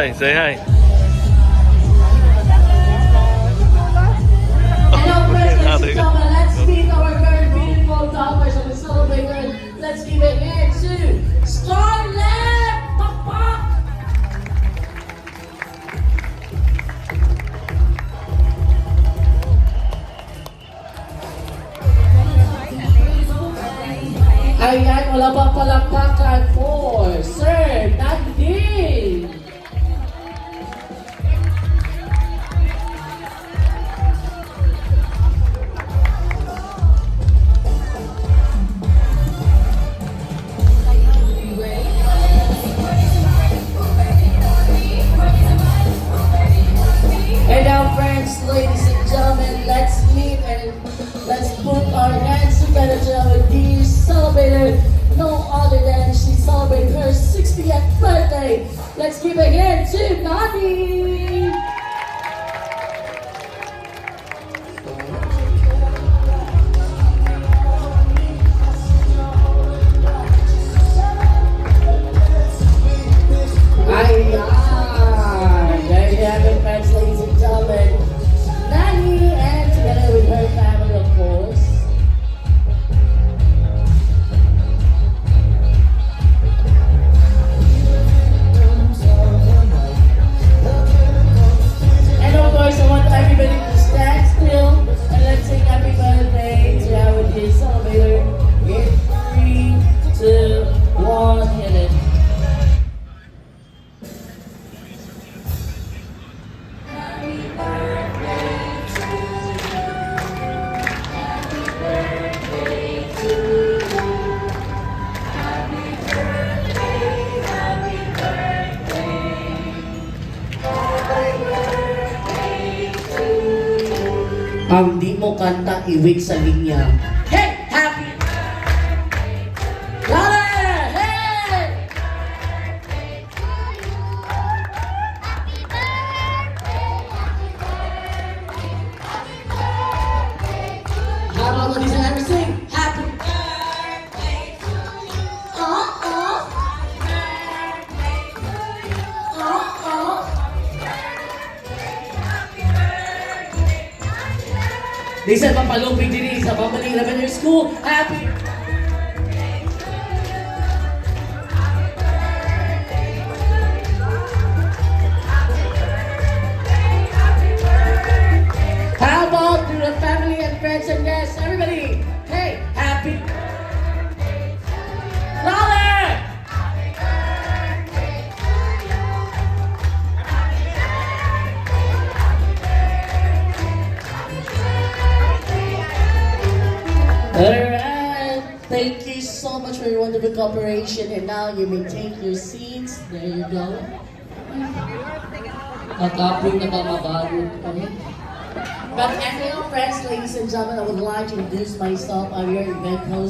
hi, say hi. Hello, friends, ladies and gentlemen. Let's meet our very beautiful toddlers and celebrated. Let's give a hand to Scarlett Papa. Ayan, wala bang palakpakan for Sir Nanie. And now, friends, ladies and gentlemen, let's meet and let's put our hands together to our dear celebrator, no other than she celebrated her 60th birthday. Let's give a hand to Nanie. There you have it, friends, ladies and gentlemen. Nanie, and together with her family, of course. And of course, I want everybody to stand still and let's sing happy birthday to our dear celebrator in 3, 2, 1, hit it. Ang di mo kanta, iwig sa linya. Hey! Happy! Lola! Hey! How about ladies and gentlemen sing? Happy birthday to you. Di sa papalupig din sa pamaling elementary school. Happy How about to the family and friends and guests? Everybody, hey, happy Lola! Alright, thank you so much for your wonderful cooperation, and now you may take your seats. There you go. Nakapoy na ba mabago kami? But anyway, friends, ladies and gentlemen, I would like to introduce myself. I'm your event host.